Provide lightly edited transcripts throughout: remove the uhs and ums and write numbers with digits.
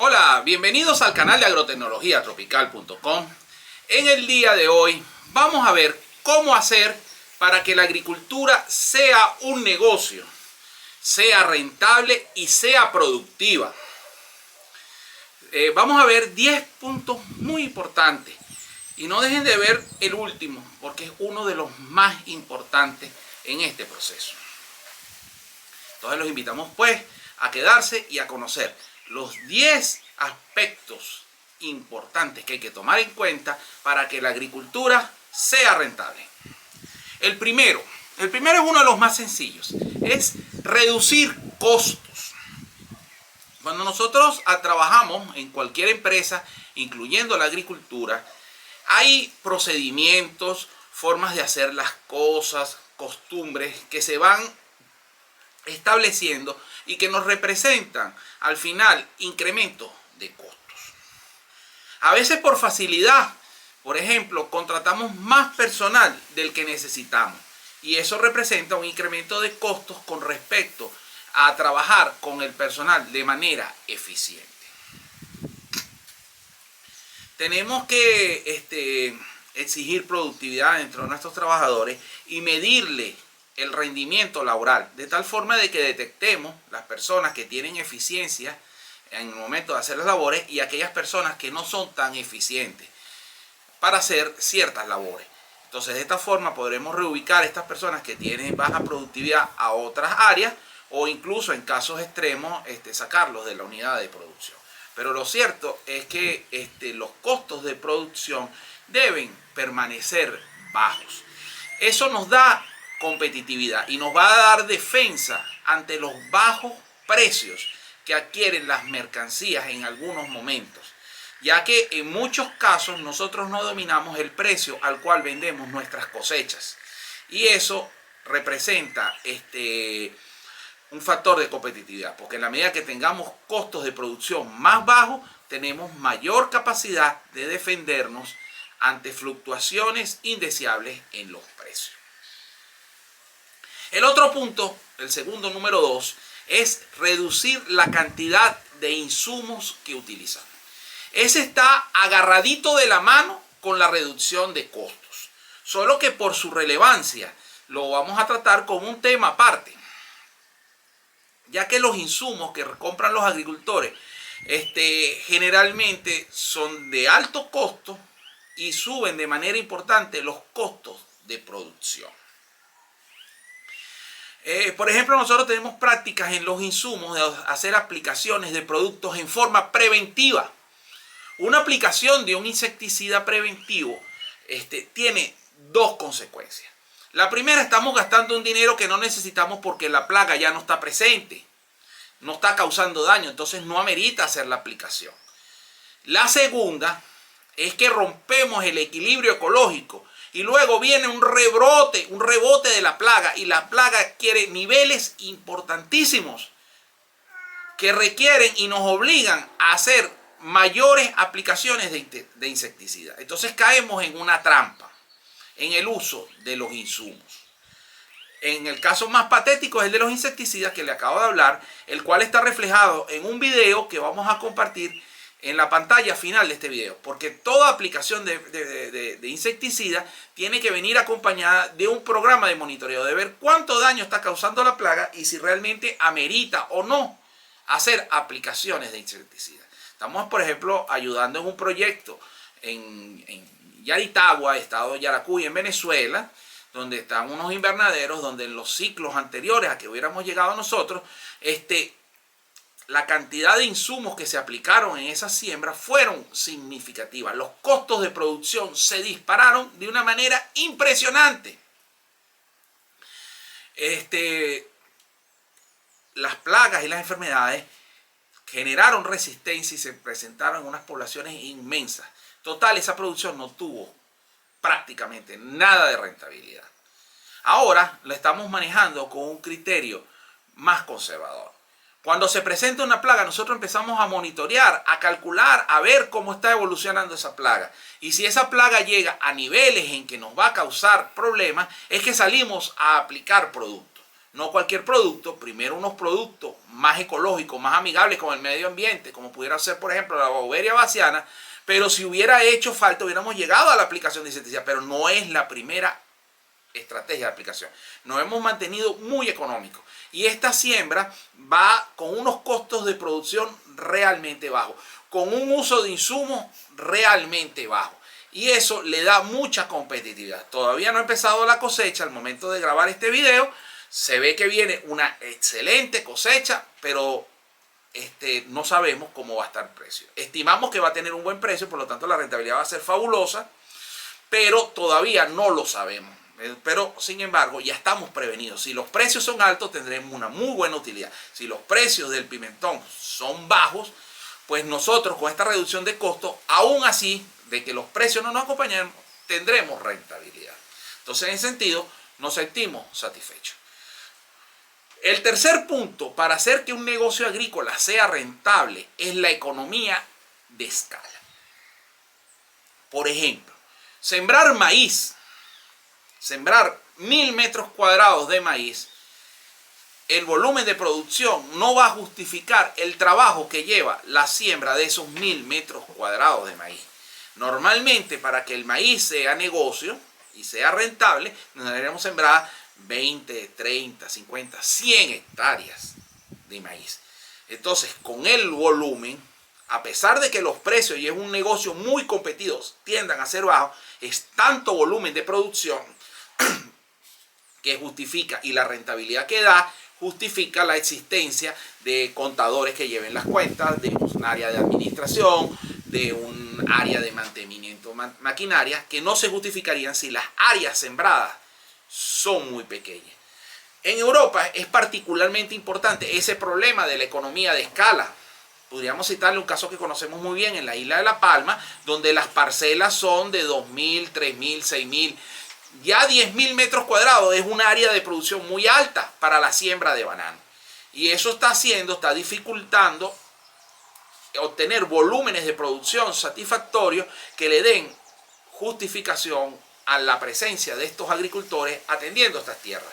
Hola, bienvenidos al canal de agrotecnologiatropical.com. En el día de hoy vamos a ver cómo hacer para que la agricultura sea un negocio, sea rentable y sea productiva. Vamos a ver 10 puntos muy importantes y no dejen de ver el último porque es uno de los más importantes en este proceso. Entonces los invitamos pues a quedarse y a conocer los 10 aspectos importantes que hay que tomar en cuenta para que la agricultura sea rentable. El primero es uno de los más sencillos, es reducir costos. Cuando nosotros trabajamos en cualquier empresa, incluyendo la agricultura, hay procedimientos, formas de hacer las cosas, costumbres que se van estableciendo y que nos representan al final incrementos de costos. A veces por facilidad, por ejemplo, contratamos más personal del que necesitamos y eso representa un incremento de costos con respecto a trabajar con el personal de manera eficiente. Tenemos que exigir productividad dentro de nuestros trabajadores y medirle el rendimiento laboral, de tal forma de que detectemos las personas que tienen eficiencia en el momento de hacer las labores y aquellas personas que no son tan eficientes para hacer ciertas labores. Entonces de esta forma podremos reubicar a estas personas que tienen baja productividad a otras áreas o incluso en casos extremos sacarlos de la unidad de producción. Pero lo cierto es que los costos de producción deben permanecer bajos. Eso nos da competitividad y nos va a dar defensa ante los bajos precios que adquieren las mercancías en algunos momentos, ya que en muchos casos nosotros no dominamos el precio al cual vendemos nuestras cosechas y eso representa un factor de competitividad, porque en la medida que tengamos costos de producción más bajos tenemos mayor capacidad de defendernos ante fluctuaciones indeseables en los precios. El otro punto, el segundo, número 2, es reducir la cantidad de insumos que utilizamos. Ese está agarradito de la mano con la reducción de costos, solo que por su relevancia lo vamos a tratar como un tema aparte, ya que los insumos que compran los agricultores generalmente son de alto costo y suben de manera importante los costos de producción. Por ejemplo, nosotros tenemos prácticas en los insumos de hacer aplicaciones de productos en forma preventiva. Una aplicación de un insecticida preventivo tiene dos consecuencias. La primera, estamos gastando un dinero que no necesitamos porque la plaga ya no está presente, no está causando daño, entonces no amerita hacer la aplicación. La segunda es que rompemos el equilibrio ecológico y luego viene un rebote de la plaga y la plaga adquiere niveles importantísimos que requieren y nos obligan a hacer mayores aplicaciones de insecticida. Entonces caemos en una trampa en el uso de los insumos. En el caso más patético es el de los insecticidas que le acabo de hablar, el cual está reflejado en un video que vamos a compartir en la pantalla final de este video, porque toda aplicación de insecticida tiene que venir acompañada de un programa de monitoreo, de ver cuánto daño está causando la plaga y si realmente amerita o no hacer aplicaciones de insecticida. Estamos, por ejemplo, ayudando en un proyecto en Yaritagua, estado de Yaracuy, en Venezuela, donde están unos invernaderos, donde en los ciclos anteriores a que hubiéramos llegado nosotros, la cantidad de insumos que se aplicaron en esa siembra fueron significativas. Los costos de producción se dispararon de una manera impresionante. Las plagas y las enfermedades generaron resistencia y se presentaron en unas poblaciones inmensas. Total, esa producción no tuvo prácticamente nada de rentabilidad. Ahora la estamos manejando con un criterio más conservador. Cuando se presenta una plaga, nosotros empezamos a monitorear, a calcular, a ver cómo está evolucionando esa plaga. Y si esa plaga llega a niveles en que nos va a causar problemas, es que salimos a aplicar productos. no cualquier producto, primero unos productos más ecológicos, más amigables con el medio ambiente, como pudiera ser por ejemplo la Beauveria bassiana, pero si hubiera hecho falta hubiéramos llegado a la aplicación de insecticida, pero no es la primera estrategia de aplicación. Nos hemos mantenido muy económicos y esta siembra va con unos costos de producción realmente bajos, con un uso de insumos realmente bajo. Y eso le da mucha competitividad. Todavía no ha empezado la cosecha al momento de grabar este video. Se ve que viene una excelente cosecha, pero no sabemos cómo va a estar el precio. Estimamos que va a tener un buen precio, por lo tanto la rentabilidad va a ser fabulosa, pero todavía no lo sabemos. Pero sin embargo ya estamos prevenidos. Si los precios son altos tendremos una muy buena utilidad. Si los precios del pimentón son bajos, pues nosotros con esta reducción de costos, aún así de que los precios no nos acompañen, tendremos rentabilidad. Entonces en ese sentido nos sentimos satisfechos. El tercer punto para hacer que un negocio agrícola sea rentable es la economía de escala. Por ejemplo, sembrar maíz, sembrar 1000 metros cuadrados de maíz, el volumen de producción no va a justificar el trabajo que lleva la siembra de esos 1000 metros cuadrados de maíz. Normalmente, para que el maíz sea negocio y sea rentable, deberíamos sembrar 20, 30, 50, 100 hectáreas de maíz. Entonces, con el volumen, a pesar de que los precios, y es un negocio muy competido, tiendan a ser bajos, es tanto volumen de producción que justifica, y la rentabilidad que da, justifica la existencia de contadores que lleven las cuentas, de un área de administración, de un área de mantenimiento maquinaria, que no se justificarían si las áreas sembradas son muy pequeñas. En Europa es particularmente importante ese problema de la economía de escala. Podríamos citarle un caso que conocemos muy bien en la isla de La Palma, donde las parcelas son de 2000, 3000, 6000. Ya 10.000 metros cuadrados es un área de producción muy alta para la siembra de banano. Y eso está dificultando obtener volúmenes de producción satisfactorios que le den justificación a la presencia de estos agricultores atendiendo estas tierras.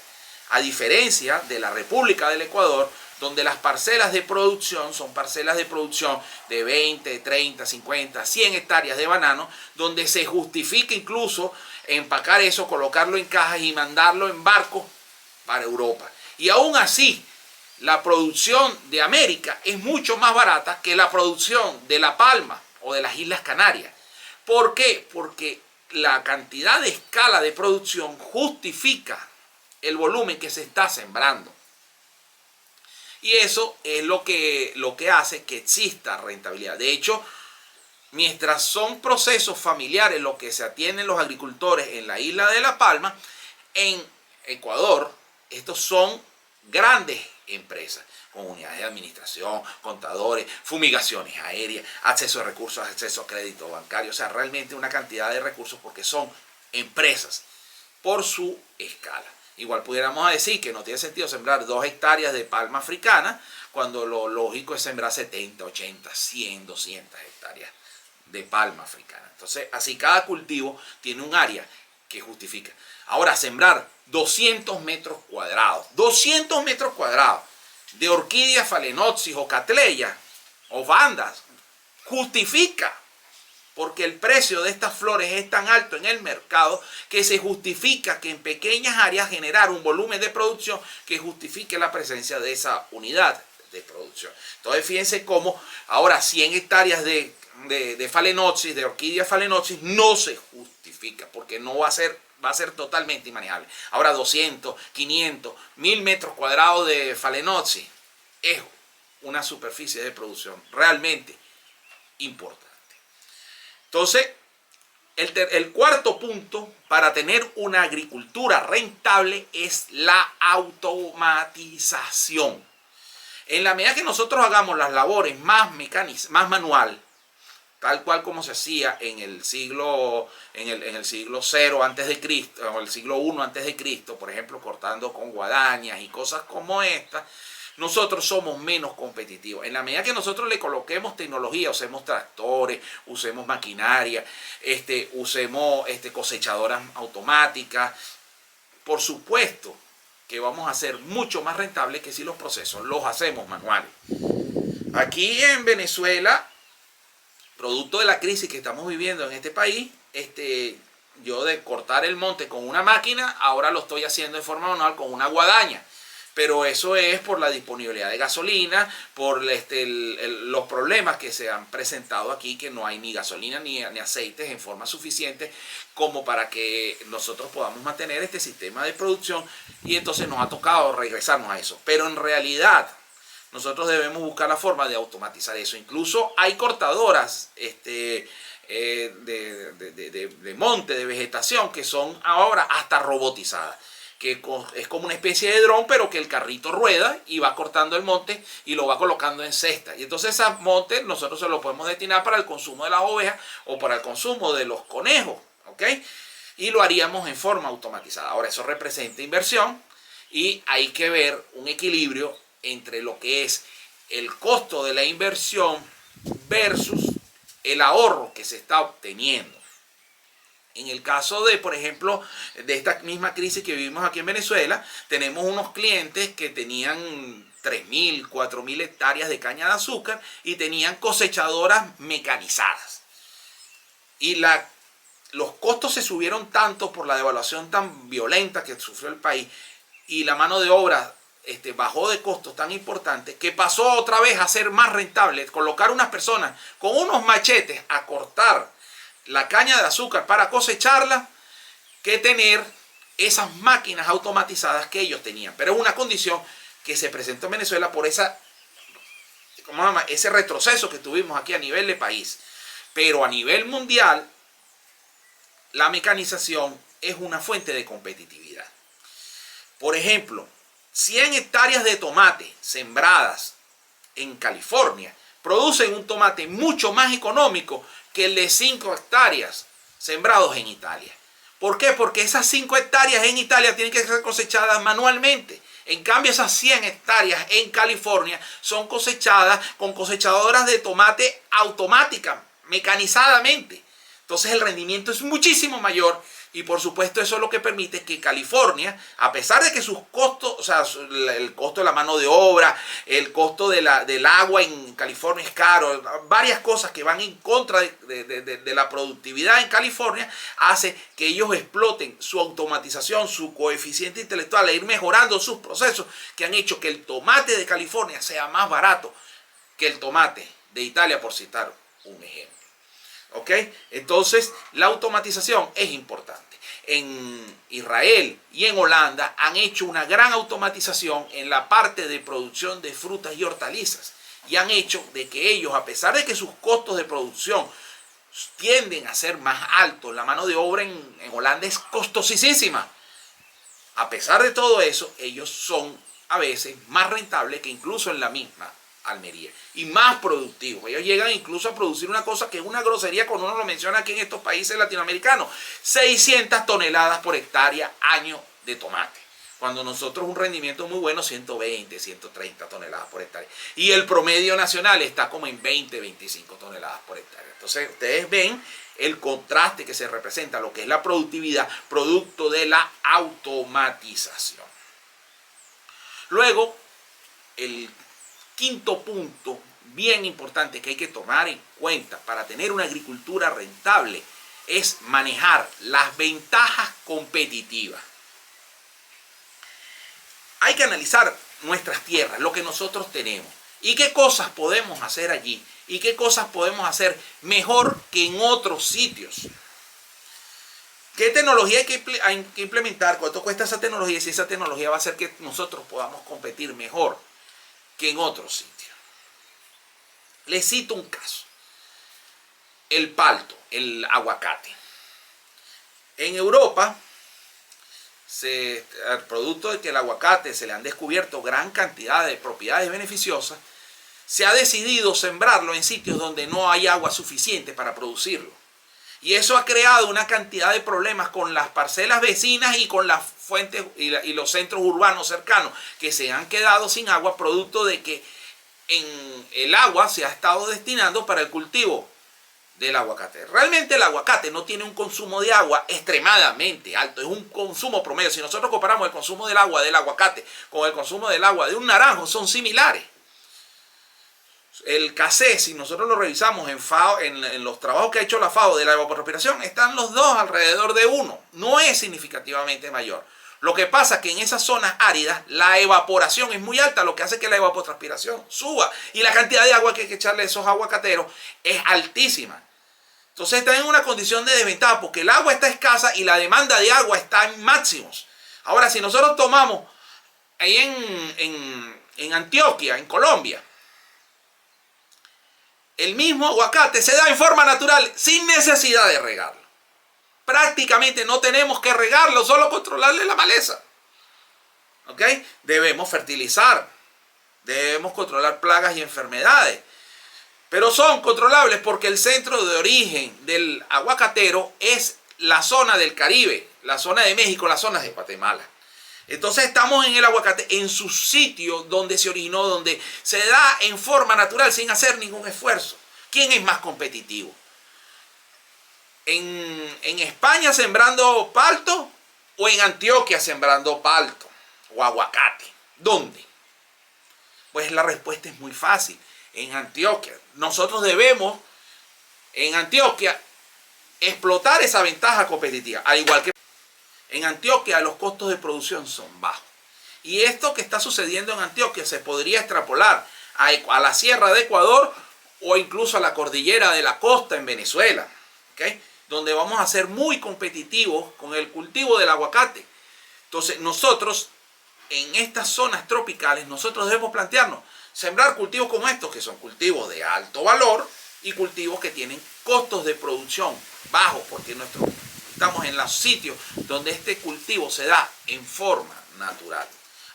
A diferencia de la República del Ecuador, donde las parcelas de producción son parcelas de producción de 20, 30, 50, 100 hectáreas de banano, donde se justifica incluso empacar eso, colocarlo en cajas y mandarlo en barcos para Europa. Y aún así, la producción de América es mucho más barata que la producción de La Palma o de las Islas Canarias. ¿Por qué? Porque la cantidad de escala de producción justifica el volumen que se está sembrando. Y eso es lo que hace que exista rentabilidad. De hecho, mientras son procesos familiares los que se atienden los agricultores en la isla de La Palma, en Ecuador, estos son grandes empresas, con unidades de administración, contadores, fumigaciones aéreas, acceso a recursos, acceso a crédito bancario, o sea, realmente una cantidad de recursos porque son empresas por su escala. Igual pudiéramos decir que no tiene sentido sembrar 2 hectáreas de palma africana cuando lo lógico es sembrar 70, 80, 100, 200 hectáreas de palma africana. Entonces, así cada cultivo tiene un área que justifica. Ahora, sembrar 200 metros cuadrados de orquídea phalaenopsis o cattleya o bandas, justifica. Porque el precio de estas flores es tan alto en el mercado que se justifica que en pequeñas áreas generar un volumen de producción que justifique la presencia de esa unidad de producción. Entonces fíjense cómo ahora 100 hectáreas de phalaenopsis, de orquídea phalaenopsis, no se justifica porque no va a ser totalmente inmanejable. Ahora 200, 500, 1000 metros cuadrados de phalaenopsis es una superficie de producción realmente importante. Entonces, el cuarto punto para tener una agricultura rentable es la automatización. En la medida que nosotros hagamos las labores más manual, tal cual como se hacía en el siglo 0 antes de Cristo o el siglo 1 antes de Cristo, por ejemplo, cortando con guadañas y cosas como estas, nosotros somos menos competitivos. En la medida que nosotros le coloquemos tecnología, usemos tractores, usemos maquinaria, usemos cosechadoras automáticas, por supuesto que vamos a hacer mucho más rentable que si los procesos los hacemos manuales. Aquí en Venezuela, producto de la crisis que estamos viviendo en este país, yo de cortar el monte con una máquina, ahora lo estoy haciendo de forma manual con una guadaña. Pero eso es por la disponibilidad de gasolina, por los problemas que se han presentado aquí, que no hay ni gasolina ni aceites en forma suficiente como para que nosotros podamos mantener este sistema de producción, y entonces nos ha tocado regresarnos a eso. Pero en realidad nosotros debemos buscar la forma de automatizar eso. Incluso hay cortadoras de monte, de vegetación, que son ahora hasta robotizadas, que es como una especie de dron, pero que el carrito rueda y va cortando el monte y lo va colocando en cesta. Y entonces ese monte nosotros se lo podemos destinar para el consumo de las ovejas o para el consumo de los conejos, ¿ok? Y lo haríamos en forma automatizada. Ahora, eso representa inversión y hay que ver un equilibrio entre lo que es el costo de la inversión versus el ahorro que se está obteniendo. En el caso de, por ejemplo, de esta misma crisis que vivimos aquí en Venezuela, tenemos unos clientes que tenían 3.000, 4.000 hectáreas de caña de azúcar y tenían cosechadoras mecanizadas. Y los costos se subieron tanto por la devaluación tan violenta que sufrió el país, y la mano de obra bajó de costos tan importantes, que pasó otra vez a ser más rentable colocar unas personas con unos machetes a cortar la caña de azúcar para cosecharla, que tener esas máquinas automatizadas que ellos tenían. Pero es una condición que se presentó en Venezuela por ese retroceso que tuvimos aquí a nivel de país. Pero a nivel mundial, la mecanización es una fuente de competitividad. Por ejemplo, 100 hectáreas de tomate sembradas en California producen un tomate mucho más económico que el de 5 hectáreas sembrados en Italia. ¿Por qué? Porque esas 5 hectáreas en Italia tienen que ser cosechadas manualmente. En cambio, esas 100 hectáreas en California son cosechadas con cosechadoras de tomate automáticas, mecanizadamente. Entonces el rendimiento es muchísimo mayor, y por supuesto eso es lo que permite que California, a pesar de que sus costos, o sea, el costo de la mano de obra, el costo del agua en California es caro, varias cosas que van en contra de la productividad en California, hace que ellos exploten su automatización, su coeficiente intelectual, e ir mejorando sus procesos, que han hecho que el tomate de California sea más barato que el tomate de Italia, por citar un ejemplo. ¿Ok? Entonces, la automatización es importante. En Israel y en Holanda han hecho una gran automatización en la parte de producción de frutas y hortalizas, y han hecho de que ellos, a pesar de que sus costos de producción tienden a ser más altos, la mano de obra en Holanda es costosísima. A pesar de todo eso, ellos son a veces más rentables que incluso en la misma Almería, y más productivos. Ellos llegan incluso a producir una cosa que es una grosería cuando uno lo menciona aquí en estos países latinoamericanos: 600 toneladas por hectárea año de tomate, cuando nosotros un rendimiento muy bueno, 120, 130 toneladas por hectárea, y el promedio nacional está como en 20, 25 toneladas por hectárea. Entonces ustedes ven el contraste que se representa, lo que es la productividad producto de la automatización. Luego, el quinto punto bien importante que hay que tomar en cuenta para tener una agricultura rentable es manejar las ventajas competitivas. Hay que analizar nuestras tierras, lo que nosotros tenemos, y qué cosas podemos hacer allí, y qué cosas podemos hacer mejor que en otros sitios. ¿Qué tecnología hay que implementar? ¿Cuánto cuesta esa tecnología? Si esa tecnología va a hacer que nosotros podamos competir mejor que en otros sitios. Les cito un caso: el palto, el aguacate. En Europa, al producto de que el aguacate se le han descubierto gran cantidad de propiedades beneficiosas, se ha decidido sembrarlo en sitios donde no hay agua suficiente para producirlo. Y eso ha creado una cantidad de problemas con las parcelas vecinas y con las fuentes y los centros urbanos cercanos, que se han quedado sin agua, producto de que el agua se ha estado destinando para el cultivo del aguacate. Realmente el aguacate no tiene un consumo de agua extremadamente alto, es un consumo promedio. Si nosotros comparamos el consumo del agua del aguacate con el consumo del agua de un naranjo, son similares. El casé, si nosotros lo revisamos en FAO, en los trabajos que ha hecho la FAO de la evapotranspiración, están los dos alrededor de 1. No es significativamente mayor. Lo que pasa es que en esas zonas áridas la evaporación es muy alta, lo que hace que la evapotranspiración suba. Y la cantidad de agua que hay que echarle a esos aguacateros es altísima. Entonces están en una condición de desventaja porque el agua está escasa y la demanda de agua está en máximos. Ahora, si nosotros tomamos ahí en Antioquia, en Colombia, el mismo aguacate se da en forma natural sin necesidad de regarlo. Prácticamente no tenemos que regarlo, solo controlarle la maleza. ¿Ok? Debemos fertilizar, debemos controlar plagas y enfermedades. Pero son controlables porque el centro de origen del aguacatero es la zona del Caribe, la zona de México, las zonas de Guatemala. Entonces estamos en el aguacate, en su sitio donde se originó, donde se da en forma natural sin hacer ningún esfuerzo. ¿Quién es más competitivo? ¿En España sembrando palto o en Antioquia sembrando palto o aguacate? ¿Dónde? Pues la respuesta es muy fácil. En Antioquia. Nosotros debemos, en Antioquia, explotar esa ventaja competitiva. Al igual que en Antioquia los costos de son bajos. Y esto que está sucediendo en Antioquia se podría extrapolar a la sierra de Ecuador o incluso a la cordillera de la costa en Venezuela, ¿okay? Donde vamos a ser muy competitivos con el cultivo del aguacate. Entonces nosotros, en estas zonas tropicales, nosotros debemos plantearnos sembrar cultivos como estos, que son cultivos de alto valor y cultivos que tienen costos de producción bajos, porque estamos en los sitios donde este cultivo se da en forma natural.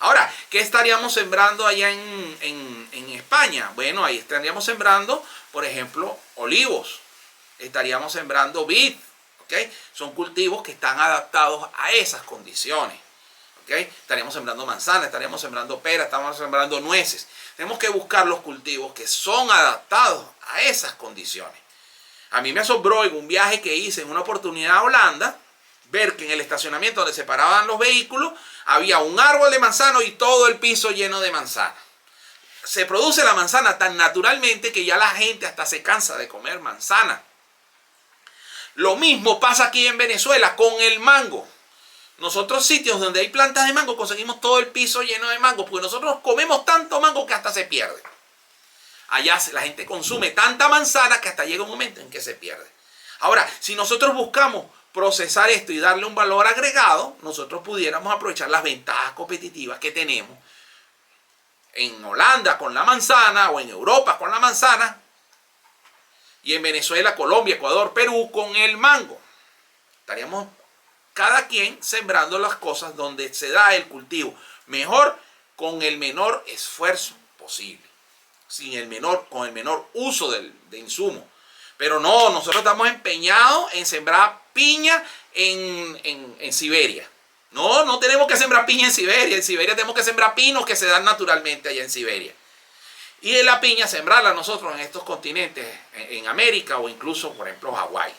Ahora, ¿qué estaríamos sembrando allá en España? Bueno, ahí estaríamos sembrando, por ejemplo, olivos. Estaríamos sembrando vid, ¿ok? Son cultivos que están adaptados a esas condiciones, ¿ok? Estaríamos sembrando manzanas, estaríamos sembrando peras, estaríamos sembrando nueces. Tenemos que buscar los cultivos que son adaptados a esas condiciones. A mí me asombró en un viaje que hice en una oportunidad a Holanda, ver que en el estacionamiento donde se paraban los vehículos había un árbol de manzano y todo el piso lleno de manzana. Se produce la manzana tan naturalmente que ya la gente hasta se cansa de comer manzana. Lo mismo pasa aquí en Venezuela con el mango. Nosotros sitios donde hay plantas de mango conseguimos todo el piso lleno de mango, porque nosotros comemos tanto mango que hasta se pierde. Allá la gente consume tanta manzana que hasta llega un momento en que se pierde. Ahora, si nosotros buscamos procesar esto y darle un valor agregado, nosotros pudiéramos aprovechar las ventajas competitivas que tenemos en Holanda con la manzana o en Europa con la manzana y en Venezuela, Colombia, Ecuador, Perú con el mango. Estaríamos cada quien sembrando las cosas donde se da el cultivo mejor, con el menor esfuerzo posible, con el menor uso de insumo. Pero no, nosotros estamos empeñados en sembrar piña en Siberia. No tenemos que sembrar piña en Siberia. En Siberia tenemos que sembrar pinos que se dan naturalmente allá en Siberia. Y en la piña sembrarla nosotros en estos continentes, en América o incluso, por ejemplo, Hawái,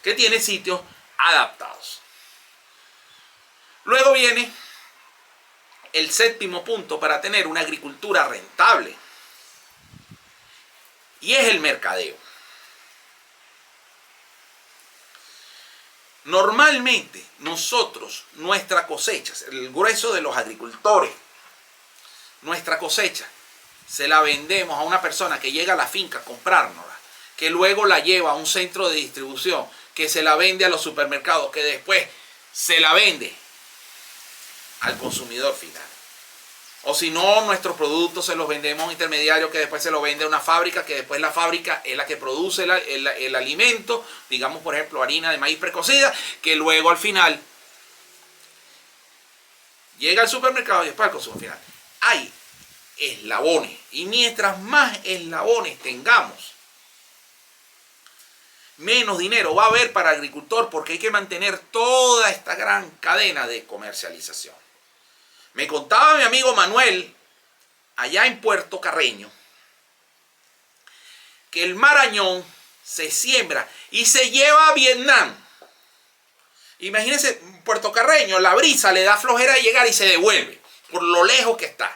que tiene sitios adaptados. Luego viene el séptimo punto para tener una agricultura rentable. Y es el mercadeo. Normalmente nosotros, nuestra cosecha, el grueso de los agricultores, nuestra cosecha, se la vendemos a una persona que llega a la finca a comprárnosla, que luego la lleva a un centro de distribución, que se la vende a los supermercados, que después se la vende al consumidor final. O si no, nuestros productos se los vendemos a un intermediario que después se lo vende a una fábrica, que después la fábrica es la que produce el alimento, digamos por ejemplo harina de maíz precocida, que luego al final llega al supermercado y después al consumo final. Hay eslabones, y mientras más eslabones tengamos, menos dinero va a haber para el agricultor, porque hay que mantener toda esta gran cadena de comercialización. Me contaba mi amigo Manuel, allá en Puerto Carreño, que el Marañón se siembra y se lleva a Vietnam. Imagínense, Puerto Carreño, la brisa le da flojera de llegar y se devuelve, por lo lejos que está.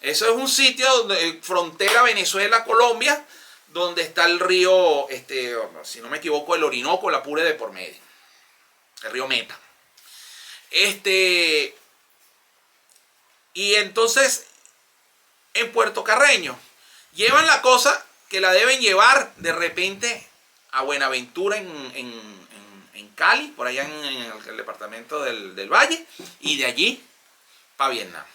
Eso es un sitio donde, frontera Venezuela-Colombia, donde está el río, si no me equivoco, el Orinoco, la Apure de por medio. El río Meta. Y entonces, en Puerto Carreño, llevan la cosa que la deben llevar de repente a Buenaventura en Cali, por allá en el departamento del Valle, y de allí para Vietnam.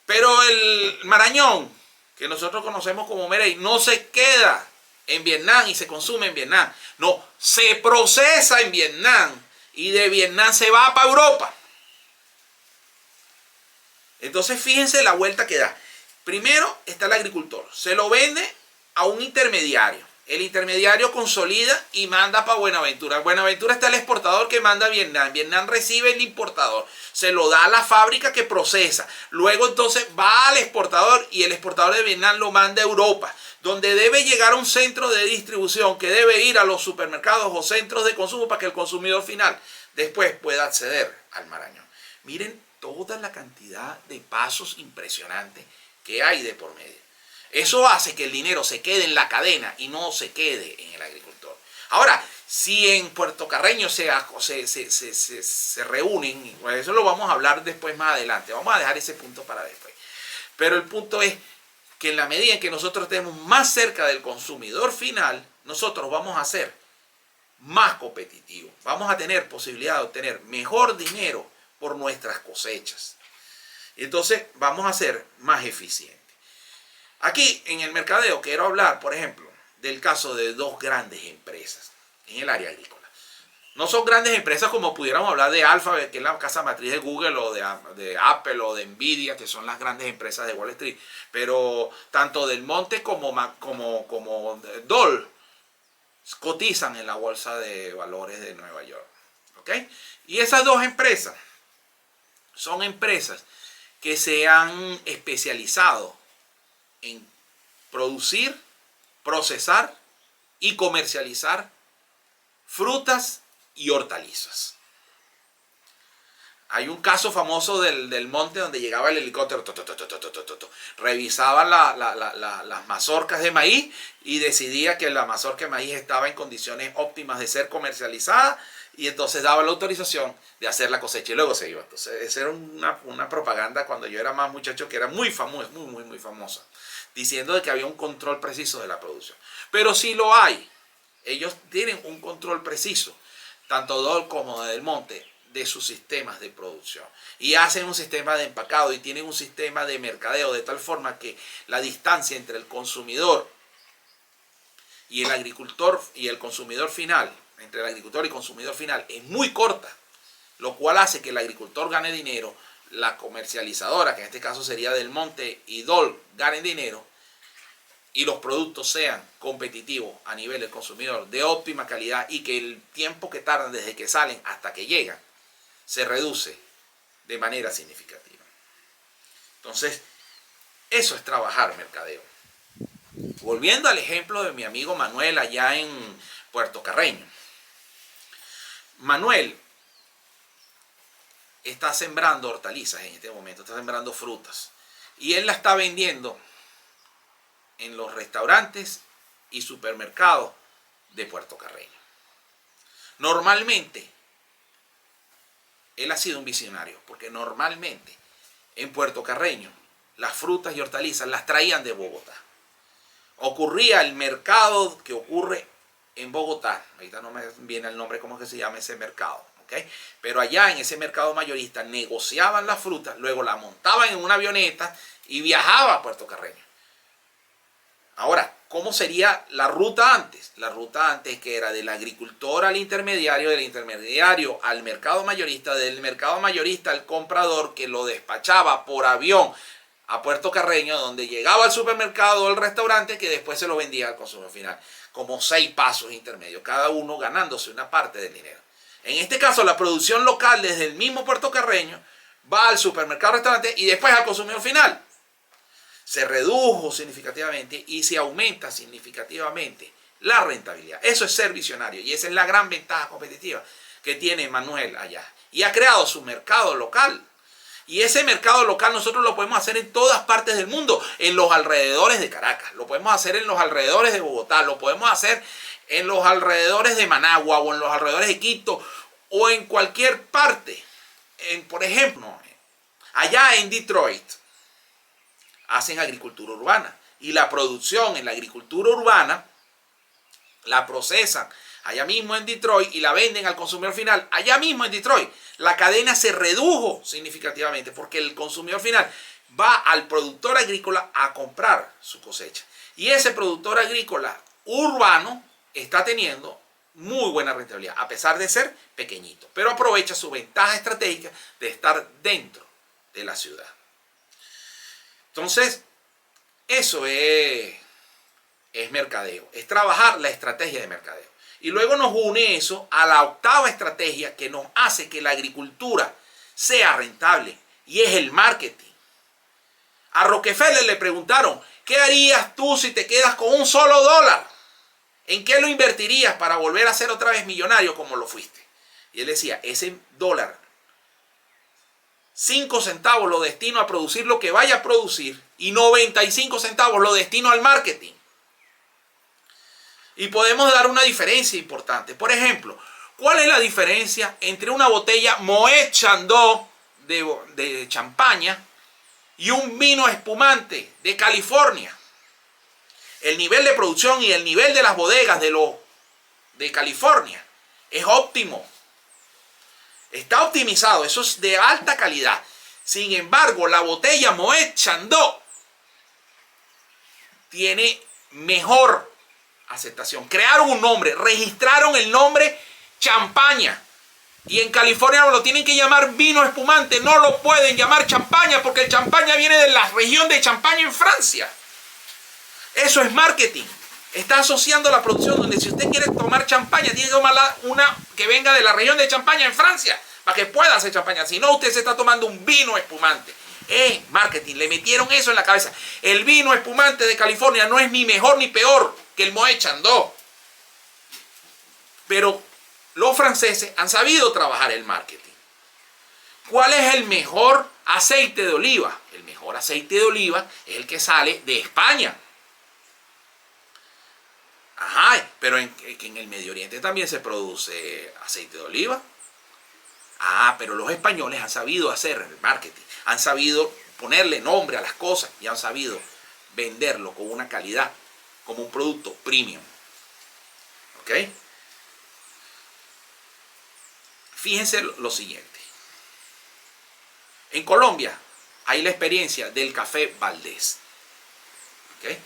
Pero el marañón, que nosotros conocemos como merey, no se queda en Vietnam y se consume en Vietnam. No, se procesa en Vietnam y de Vietnam se va para Europa. Entonces fíjense la vuelta que da. Primero está el agricultor, se lo vende a un intermediario. El intermediario consolida y manda para Buenaventura. En Buenaventura está el exportador que manda a Vietnam. Vietnam recibe el importador. Se lo da a la fábrica que procesa. Luego entonces va al exportador y el exportador de Vietnam lo manda a Europa, donde debe llegar a un centro de distribución que debe ir a los supermercados o centros de consumo para que el consumidor final después pueda acceder al marañón. Miren toda la cantidad de pasos impresionantes que hay de por medio. Eso hace que el dinero se quede en la cadena y no se quede en el agricultor. Ahora, si en Puerto Carreño se reúnen, y pues eso lo vamos a hablar después más adelante, vamos a dejar ese punto para después. Pero el punto es que en la medida en que nosotros estemos más cerca del consumidor final, nosotros vamos a ser más competitivos. Vamos a tener posibilidad de obtener mejor dinero por nuestras cosechas. Entonces vamos a ser más eficientes. Aquí en el mercadeo quiero hablar, por ejemplo, del caso de dos grandes empresas en el área agrícola. No son grandes empresas como pudiéramos hablar de Alphabet, que es la casa matriz de Google, o de Apple o de Nvidia, que son las grandes empresas de Wall Street. Pero tanto Del Monte como Dole cotizan en la bolsa de valores de Nueva York. ¿Ok? Y esas dos empresas son empresas que se han especializado en producir, procesar y comercializar frutas y hortalizas. Hay un caso famoso del Monte donde llegaba el helicóptero, revisaba las mazorcas de maíz y decidía que la mazorca de maíz estaba en condiciones óptimas de ser comercializada, y entonces daba la autorización de hacer la cosecha y luego se iba. Entonces esa era una propaganda cuando yo era más muchacho, que era muy famosa, muy famosa, diciendo de que había un control preciso de la producción. Pero sí lo hay. Ellos tienen un control preciso, tanto Dole como Del Monte, de sus sistemas de producción. Y hacen un sistema de empacado y tienen un sistema de mercadeo de tal forma que la distancia entre el consumidor y el agricultor y el consumidor final, entre el agricultor y consumidor final, es muy corta, lo cual hace que el agricultor gane dinero, la comercializadora, que en este caso sería Del Monte y Dole, ganen dinero, y los productos sean competitivos a nivel del consumidor, de óptima calidad, y que el tiempo que tardan desde que salen hasta que llegan se reduce de manera significativa. Entonces, eso es trabajar mercadeo. Volviendo al ejemplo de mi amigo Manuel allá en Puerto Carreño. Manuel está sembrando hortalizas en este momento, está sembrando frutas, y él la está vendiendo en los restaurantes y supermercados de Puerto Carreño. Normalmente, él ha sido un visionario, porque normalmente en Puerto Carreño las frutas y hortalizas las traían de Bogotá. Ocurría el mercado que ocurre en Bogotá, ahorita no me viene el nombre, cómo es que se llama ese mercado, ¿okay? Pero allá en ese mercado mayorista negociaban las frutas, luego la montaban en una avioneta y viajaba a Puerto Carreño. Ahora, ¿cómo sería la ruta antes? La ruta antes, que era del agricultor al intermediario, del intermediario al mercado mayorista, del mercado mayorista al comprador, que lo despachaba por avión a Puerto Carreño, donde llegaba al supermercado o al restaurante, que después se lo vendía al consumidor final. Como 6 pasos intermedios, cada uno ganándose una parte del dinero. En este caso, la producción local desde el mismo Puerto Carreño va al supermercado, restaurante y después al consumidor final. Se redujo significativamente y se aumenta significativamente la rentabilidad. Eso es ser visionario y esa es la gran ventaja competitiva que tiene Manuel allá. Y ha creado su mercado local. Y ese mercado local nosotros lo podemos hacer en todas partes del mundo, en los alrededores de Caracas, lo podemos hacer en los alrededores de Bogotá, lo podemos hacer en los alrededores de Managua o en los alrededores de Quito o en cualquier parte. Por ejemplo, allá en Detroit hacen agricultura urbana y la producción en la agricultura urbana la procesan allá mismo en Detroit y la venden al consumidor final allá mismo en Detroit. La cadena se redujo significativamente porque el consumidor final va al productor agrícola a comprar su cosecha. Y ese productor agrícola urbano está teniendo muy buena rentabilidad, a pesar de ser pequeñito, pero aprovecha su ventaja estratégica de estar dentro de la ciudad. Entonces, eso es mercadeo, es trabajar la estrategia de mercadeo. Y luego nos une eso a la octava estrategia que nos hace que la agricultura sea rentable y es el marketing. A Rockefeller le preguntaron, ¿qué harías tú si te quedas con un solo dólar? ¿En qué lo invertirías para volver a ser otra vez millonario como lo fuiste? Y él decía, ese dólar, 5 centavos lo destino a producir lo que vaya a producir y 95 centavos lo destino al marketing. Y podemos dar una diferencia importante. Por ejemplo, ¿cuál es la diferencia entre una botella Moet Chandon de champaña y un vino espumante de California? El nivel de producción y el nivel de las bodegas de California es óptimo. Está optimizado, eso es de alta calidad. Sin embargo, la botella Moet Chandon tiene mejor aceptación. Crearon un nombre, registraron el nombre champaña. Y en California lo tienen que llamar vino espumante, no lo pueden llamar champaña porque el champaña viene de la región de Champaña en Francia. Eso es marketing. Está asociando la producción donde si usted quiere tomar champaña, tiene que tomarla una que venga de la región de Champaña en Francia para que pueda hacer champaña. Si no, usted se está tomando un vino espumante. Es marketing. Le metieron eso en la cabeza. El vino espumante de California no es ni mejor ni peor que el Moet Chandon. Pero los franceses han sabido trabajar el marketing. ¿Cuál es el mejor aceite de oliva? El mejor aceite de oliva es el que sale de España. Ajá, pero en el Medio Oriente también se produce aceite de oliva. Ah, pero los españoles han sabido hacer el marketing, han sabido ponerle nombre a las cosas y han sabido venderlo con una calidad, como un producto premium. ¿Ok? Fíjense lo siguiente. En Colombia hay la experiencia del café Valdés. ¿Ok?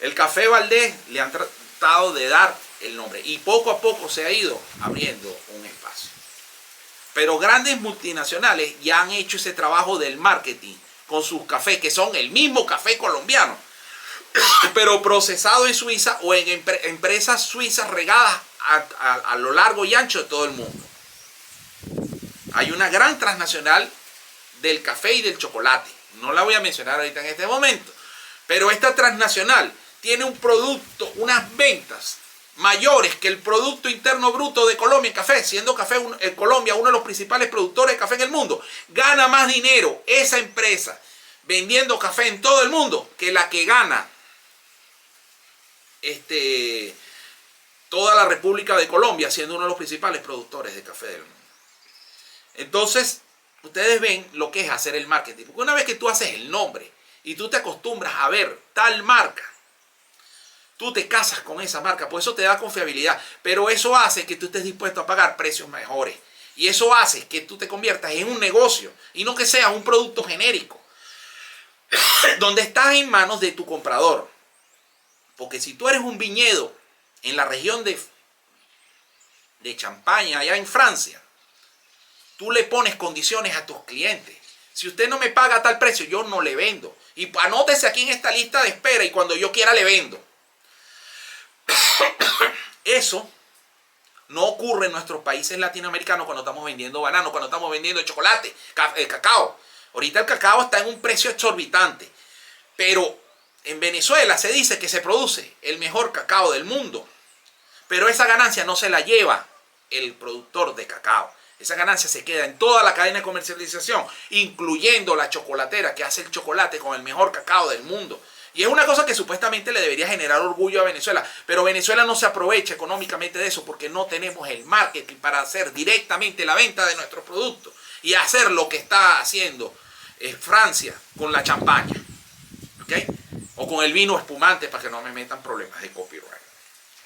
El café Valdés le han tratado de dar el nombre y poco a poco se ha ido abriendo un espacio. Pero grandes multinacionales ya han hecho ese trabajo del marketing con sus cafés, que son el mismo café colombiano, pero procesado en Suiza o en empresas suizas regadas a lo largo y ancho de todo el mundo. Hay una gran transnacional del café y del chocolate. No la voy a mencionar ahorita en este momento. Pero esta transnacional tiene un producto, unas ventas mayores que el Producto Interno Bruto de Colombia en café, siendo Colombia uno de los principales productores de café en el mundo. Gana más dinero esa empresa vendiendo café en todo el mundo que la que gana toda la República de Colombia, siendo uno de los principales productores de café del mundo. Entonces, ustedes ven lo que es hacer el marketing. Porque una vez que tú haces el nombre y tú te acostumbras a ver tal marca, tú te casas con esa marca, por eso te da confiabilidad. Pero eso hace que tú estés dispuesto a pagar precios mejores. Y eso hace que tú te conviertas en un negocio y no que seas un producto genérico, donde estás en manos de tu comprador. Porque si tú eres un viñedo en la región de Champaña, allá en Francia, tú le pones condiciones a tus clientes. Si usted no me paga tal precio, yo no le vendo. Y anótese aquí en esta lista de espera y cuando yo quiera le vendo. Eso no ocurre en nuestros países latinoamericanos cuando estamos vendiendo bananos, cuando estamos vendiendo chocolate, cacao. Ahorita el cacao está en un precio exorbitante. Pero en Venezuela se dice que se produce el mejor cacao del mundo. Pero esa ganancia no se la lleva el productor de cacao. Esa ganancia se queda en toda la cadena de comercialización, incluyendo la chocolatera que hace el chocolate con el mejor cacao del mundo. Y es una cosa que supuestamente le debería generar orgullo a Venezuela, pero Venezuela no se aprovecha económicamente de eso porque no tenemos el marketing para hacer directamente la venta de nuestros productos y hacer lo que está haciendo Francia con la champaña, ¿okay? O con el vino espumante, para que no me metan problemas de copyright.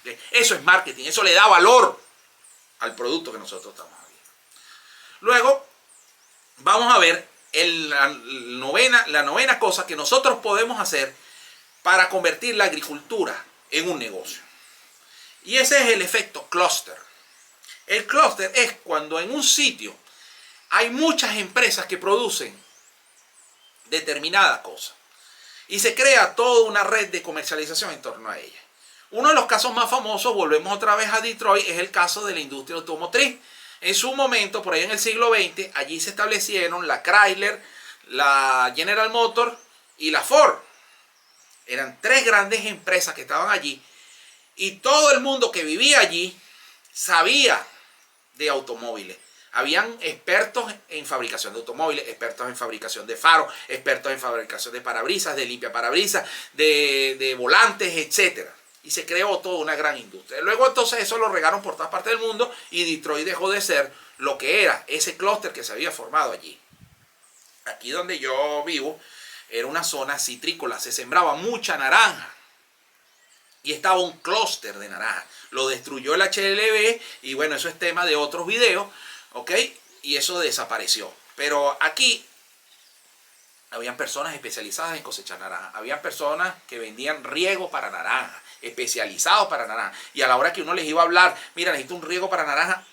¿Okay? Eso es marketing, eso le da valor al producto que nosotros estamos haciendo. Luego vamos a ver la novena cosa que nosotros podemos hacer para convertir la agricultura en un negocio. Y ese es el efecto clúster. El clúster es cuando en un sitio hay muchas empresas que producen determinada cosa y se crea toda una red de comercialización en torno a ella. Uno de los casos más famosos, volvemos otra vez a Detroit, es el caso de la industria automotriz. En su momento, por ahí en el siglo XX, allí se establecieron la Chrysler, la General Motors y la Ford. Eran tres grandes empresas que estaban allí y todo el mundo que vivía allí sabía de automóviles. Habían expertos en fabricación de automóviles, expertos en fabricación de faros, expertos en fabricación de parabrisas, de limpiaparabrisas, de volantes, etc. Y se creó toda una gran industria. Luego entonces eso lo regaron por todas partes del mundo y Detroit dejó de ser lo que era ese clúster que se había formado allí. Aquí donde yo vivo era una zona citrícola, se sembraba mucha naranja y estaba un clúster de naranja. Lo destruyó el HLB y bueno, eso es tema de otros videos, ¿ok? Y eso desapareció. Pero aquí habían personas especializadas en cosechar naranja, habían personas que vendían riego para naranja, especializados para naranja, y a la hora que uno les iba a hablar, mira, necesito un riego para naranja,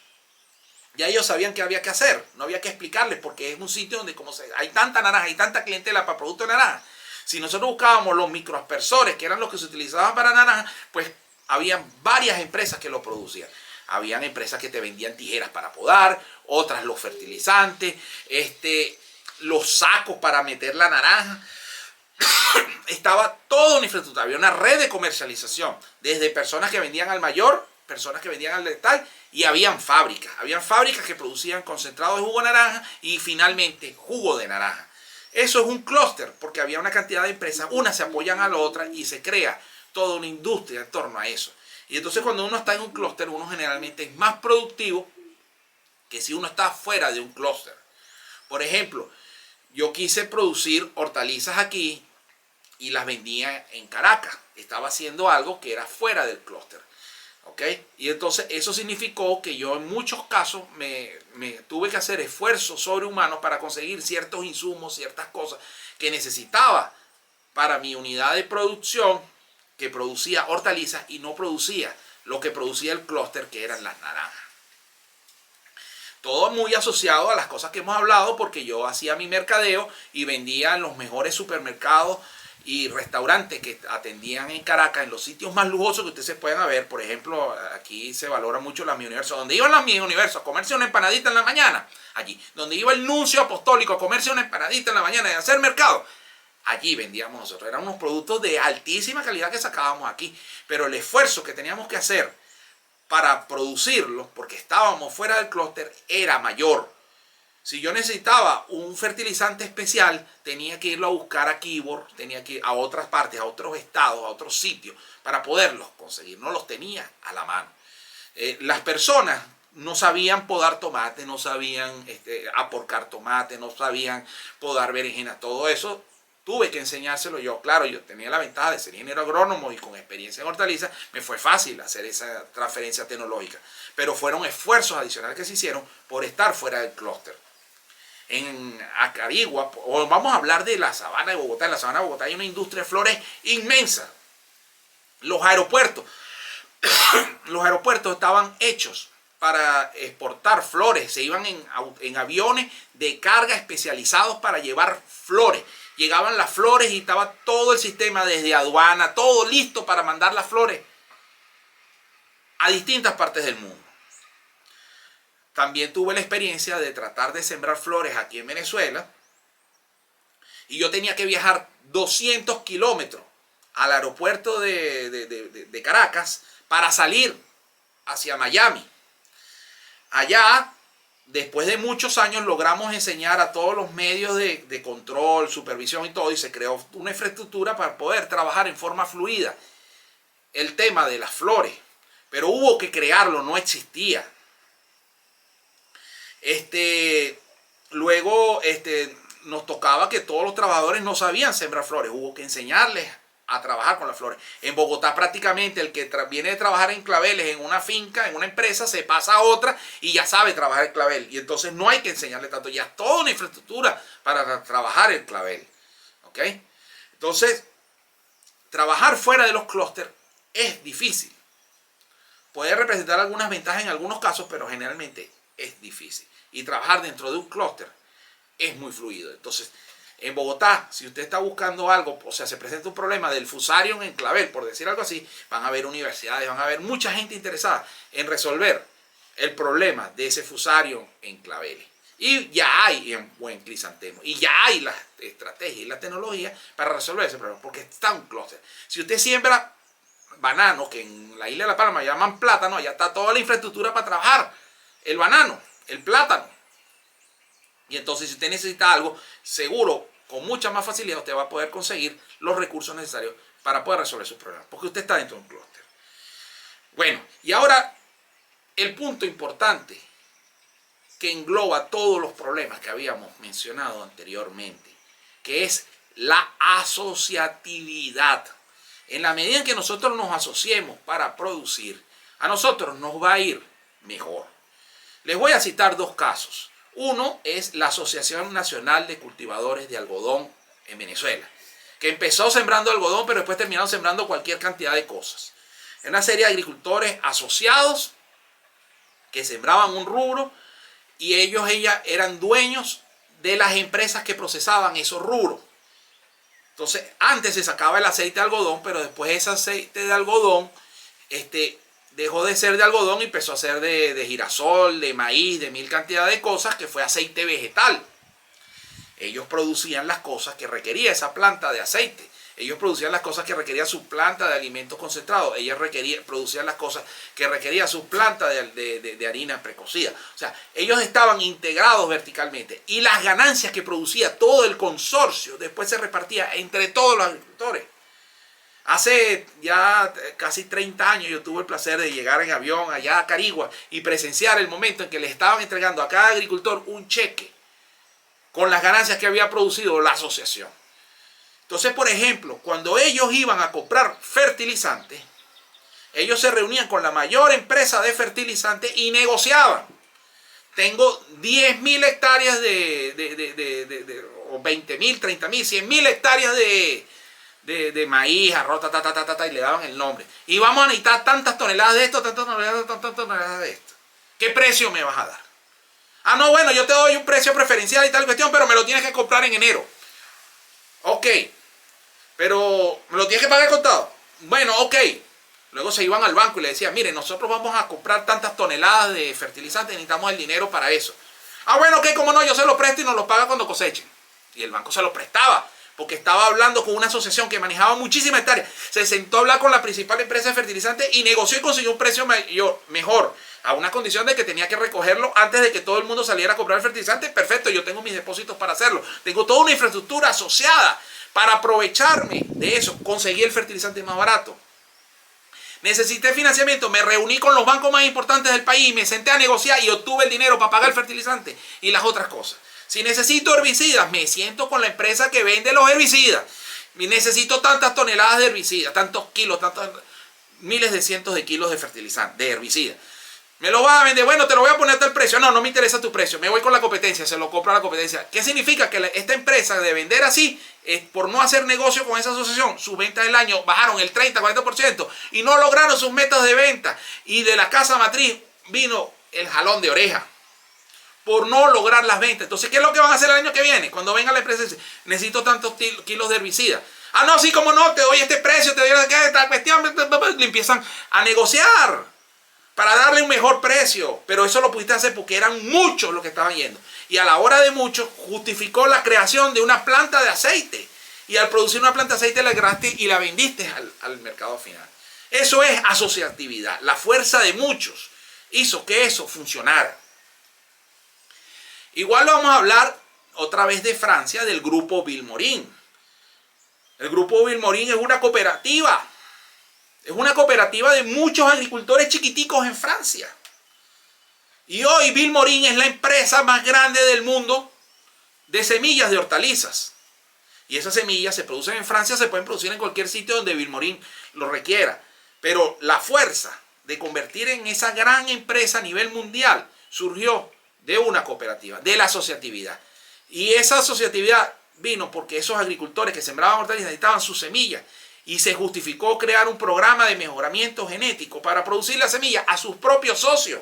ya ellos sabían qué había que hacer, no había que explicarles, porque es un sitio donde hay tanta naranja, hay tanta clientela para productos de naranja. Si nosotros buscábamos los microaspersores, que eran los que se utilizaban para naranja, pues habían varias empresas que lo producían. Habían empresas que te vendían tijeras para podar, otras los fertilizantes, los sacos para meter la naranja. Estaba toda una infraestructura, había una red de comercialización, desde personas que vendían al mayor, personas que vendían al detalle, y habían fábricas que producían concentrado de jugo de naranja y finalmente jugo de naranja. Eso es un clúster, porque había una cantidad de empresas, unas se apoyan a la otra y se crea toda una industria en torno a eso. Y entonces cuando uno está en un clúster, uno generalmente es más productivo que si uno está fuera de un clúster. Por ejemplo, yo quise producir hortalizas aquí y las vendía en Caracas. Estaba haciendo algo que era fuera del clúster. ¿Okay? Y entonces eso significó que yo en muchos casos me tuve que hacer esfuerzos sobrehumanos para conseguir ciertos insumos, ciertas cosas que necesitaba para mi unidad de producción, que producía hortalizas y no producía lo que producía el clúster, que eran las naranjas. Todo muy asociado a las cosas que hemos hablado, porque yo hacía mi mercadeo y vendía en los mejores supermercados y restaurantes que atendían en Caracas, en los sitios más lujosos que ustedes se puedan ver. Por ejemplo, aquí se valora mucho la Mi Universo. Donde iban las Mi Universo a comerse una empanadita en la mañana, allí. Donde iba el nuncio apostólico a comerse una empanadita en la mañana y a hacer mercado, allí vendíamos nosotros. Eran unos productos de altísima calidad que sacábamos aquí. Pero el esfuerzo que teníamos que hacer para producirlos, porque estábamos fuera del clúster, era mayor. Si yo necesitaba un fertilizante especial, tenía que irlo a buscar a Kibor, tenía que ir a otras partes, a otros estados, a otros sitios, para poderlos conseguir. No los tenía a la mano. Las personas no sabían podar tomate, no sabían aporcar tomate, no sabían podar berenjena, todo eso tuve que enseñárselo yo. Claro, yo tenía la ventaja de ser ingeniero agrónomo y con experiencia en hortalizas, me fue fácil hacer esa transferencia tecnológica. Pero fueron esfuerzos adicionales que se hicieron por estar fuera del clúster. En Acarigua, o vamos a hablar de la sabana de Bogotá. En la sabana de Bogotá hay una industria de flores inmensa. Los aeropuertos estaban hechos para exportar flores. Se iban en aviones de carga especializados para llevar flores. Llegaban las flores y estaba todo el sistema desde aduana, todo listo para mandar las flores a distintas partes del mundo. También tuve la experiencia de tratar de sembrar flores aquí en Venezuela y yo tenía que viajar 200 kilómetros al aeropuerto de Caracas para salir hacia Miami. Allá, después de muchos años, logramos enseñar a todos los medios de control, supervisión y todo, y se creó una infraestructura para poder trabajar en forma fluida el tema de las flores. Pero hubo que crearlo, no existía. Luego nos tocaba que todos los trabajadores no sabían sembrar flores. Hubo que enseñarles a trabajar con las flores. En Bogotá prácticamente el que viene de trabajar en claveles en una finca, en una empresa, se pasa a otra y ya sabe trabajar el clavel. Y entonces no hay que enseñarle tanto. Ya es toda una infraestructura para trabajar el clavel. ¿Ok? Entonces, trabajar fuera de los clústeres es difícil. Puede representar algunas ventajas en algunos casos, pero generalmente es difícil. Y trabajar dentro de un clúster es muy fluido. Entonces, en Bogotá, si usted está buscando algo, o sea, se presenta un problema del fusarium en clavel, por decir algo así, van a haber universidades, van a haber mucha gente interesada en resolver el problema de ese fusarium en claveles. Y ya hay en buen crisantemo. Y ya hay la estrategia y la tecnología para resolver ese problema, porque está un clúster. Si usted siembra bananos, que en la isla de La Palma llaman plátano, allá está toda la infraestructura para trabajar el banano, el plátano. Y entonces si usted necesita algo, seguro, con mucha más facilidad usted va a poder conseguir los recursos necesarios para poder resolver sus problemas, porque usted está dentro de un clúster. Bueno, y ahora el punto importante que engloba todos los problemas que habíamos mencionado anteriormente, que es la asociatividad. En la medida en que nosotros nos asociemos para producir, a nosotros nos va a ir mejor. Les voy a citar dos casos. Uno es la Asociación Nacional de Cultivadores de Algodón en Venezuela, que empezó sembrando algodón, pero después terminaron sembrando cualquier cantidad de cosas. Es una serie de agricultores asociados que sembraban un rubro y ellos eran dueños de las empresas que procesaban esos rubros. Entonces, antes se sacaba el aceite de algodón, pero después ese aceite de algodón dejó de ser de algodón y empezó a ser de girasol, de maíz, de mil cantidad de cosas, que fue aceite vegetal. Ellos producían las cosas que requería esa planta de aceite. Ellos producían las cosas que requería su planta de alimentos concentrados. Ellos producían las cosas que requería su planta de harina precocida. O sea, ellos estaban integrados verticalmente. Y las ganancias que producía todo el consorcio después se repartía entre todos los agricultores. Hace ya casi 30 años yo tuve el placer de llegar en avión allá a Carigua y presenciar el momento en que le estaban entregando a cada agricultor un cheque con las ganancias que había producido la asociación. Entonces, por ejemplo, cuando ellos iban a comprar fertilizantes, ellos se reunían con la mayor empresa de fertilizantes y negociaban. Tengo 10.000 hectáreas o 20.000, 30.000, 100.000 hectáreas de maíz, arroz, y le daban el nombre. Y vamos a necesitar tantas toneladas de esto, tantas toneladas de esto. ¿Qué precio me vas a dar? Ah, no, bueno, yo te doy un precio preferencial y tal cuestión, pero me lo tienes que comprar en enero. Ok, pero ¿me lo tienes que pagar contado? Bueno, ok. Luego se iban al banco y le decían, mire, nosotros vamos a comprar tantas toneladas de fertilizantes, necesitamos el dinero para eso. Ah, bueno, ok, cómo no, yo se lo presto y nos lo paga cuando cosechen. Y el banco se lo prestaba, porque estaba hablando con una asociación que manejaba muchísimas hectáreas. Se sentó a hablar con la principal empresa de fertilizantes y negoció y consiguió un precio mejor, a una condición de que tenía que recogerlo antes de que todo el mundo saliera a comprar el fertilizante. Perfecto, yo tengo mis depósitos para hacerlo. Tengo toda una infraestructura asociada para aprovecharme de eso. Conseguí el fertilizante más barato. Necesité financiamiento, me reuní con los bancos más importantes del país, me senté a negociar y obtuve el dinero para pagar el fertilizante y las otras cosas. Si necesito herbicidas, me siento con la empresa que vende los herbicidas. Necesito tantas toneladas de herbicidas, tantos kilos, tantos miles de cientos de kilos de fertilizante, de herbicida. ¿Me lo vas a vender? Bueno, te lo voy a poner a tal precio. No, no me interesa tu precio. Me voy con la competencia, se lo compro a la competencia. ¿Qué significa? Que esta empresa de vender así, por no hacer negocio con esa asociación, sus ventas del año bajaron el 30-40% y no lograron sus metas de venta. Y de la casa matriz vino el jalón de oreja por no lograr las ventas. Entonces, ¿qué es lo que van a hacer el año que viene? Cuando venga la empresa y dice, necesito tantos kilos de herbicida. Ah, no, sí, como no, te doy este precio, te doy esta cuestión. Le empiezan a negociar para darle un mejor precio. Pero eso lo pudiste hacer porque eran muchos los que estaban yendo. Y a la hora de muchos, justificó la creación de una planta de aceite. Y al producir una planta de aceite la agarraste y la vendiste al mercado final. Eso es asociatividad. La fuerza de muchos hizo que eso funcionara. Igual vamos a hablar otra vez de Francia, del grupo Vilmorin. El grupo Vilmorin es una cooperativa. Es una cooperativa de muchos agricultores chiquiticos en Francia. Y hoy Vilmorin es la empresa más grande del mundo de semillas de hortalizas. Y esas semillas se producen en Francia, se pueden producir en cualquier sitio donde Vilmorin lo requiera. Pero la fuerza de convertir en esa gran empresa a nivel mundial surgió de una cooperativa, de la asociatividad. Y esa asociatividad vino porque esos agricultores que sembraban hortalizas necesitaban sus semillas. Y se justificó crear un programa de mejoramiento genético para producir la semilla a sus propios socios.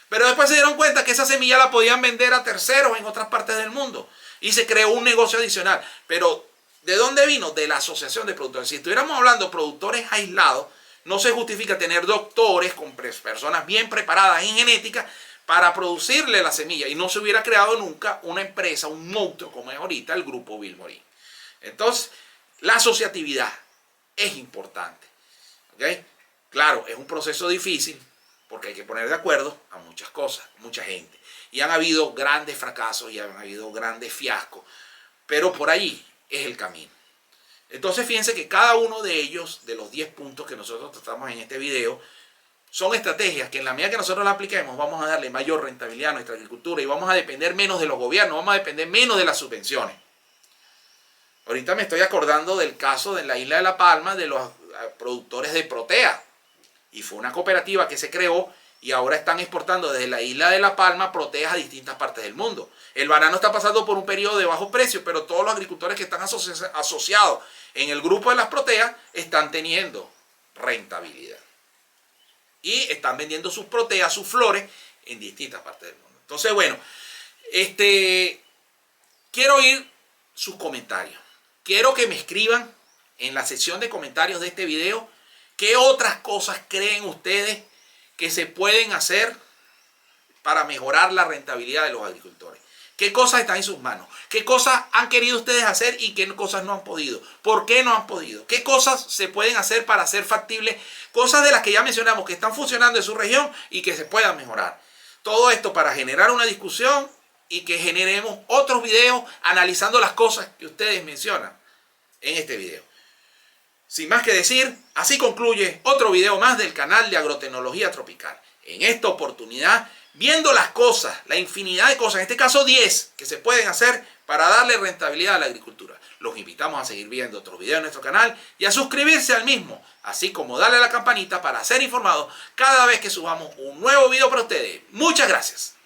Pero después se dieron cuenta que esa semilla la podían vender a terceros en otras partes del mundo. Y se creó un negocio adicional. Pero ¿de dónde vino? De la asociación de productores. Si estuviéramos hablando de productores aislados, no se justifica tener doctores con personas bien preparadas en genética para producirle la semilla. Y no se hubiera creado nunca una empresa, un monstruo como es ahorita el grupo Vilmorin. Entonces, la asociatividad es importante. ¿Okay? Claro, es un proceso difícil porque hay que poner de acuerdo a muchas cosas, mucha gente. Y han habido grandes fracasos y han habido grandes fiascos. Pero por ahí es el camino. Entonces fíjense que cada uno de ellos, de los 10 puntos que nosotros tratamos en este video, son estrategias que en la medida que nosotros las apliquemos vamos a darle mayor rentabilidad a nuestra agricultura y vamos a depender menos de los gobiernos, vamos a depender menos de las subvenciones. Ahorita me estoy acordando del caso de la isla de La Palma de los productores de protea. Y fue una cooperativa que se creó y ahora están exportando desde la isla de La Palma proteas a distintas partes del mundo. El banano está pasando por un periodo de bajo precio, pero todos los agricultores que están asociados en el grupo de las proteas están teniendo rentabilidad. Y están vendiendo sus proteas, sus flores, en distintas partes del mundo. Entonces, bueno, quiero oír sus comentarios. Quiero que me escriban en la sección de comentarios de este video qué otras cosas creen ustedes que se pueden hacer para mejorar la rentabilidad de los agricultores. ¿Qué cosas están en sus manos? ¿Qué cosas han querido ustedes hacer y qué cosas no han podido? ¿Por qué no han podido? ¿Qué cosas se pueden hacer para hacer factibles? Cosas de las que ya mencionamos que están funcionando en su región y que se puedan mejorar. Todo esto para generar una discusión y que generemos otros videos analizando las cosas que ustedes mencionan en este video. Sin más que decir, así concluye otro video más del canal de Agrotecnología Tropical. En esta oportunidad, viendo las cosas, la infinidad de cosas, en este caso 10, que se pueden hacer para darle rentabilidad a la agricultura. Los invitamos a seguir viendo otros videos en nuestro canal y a suscribirse al mismo, así como darle a la campanita para ser informados cada vez que subamos un nuevo video para ustedes. Muchas gracias.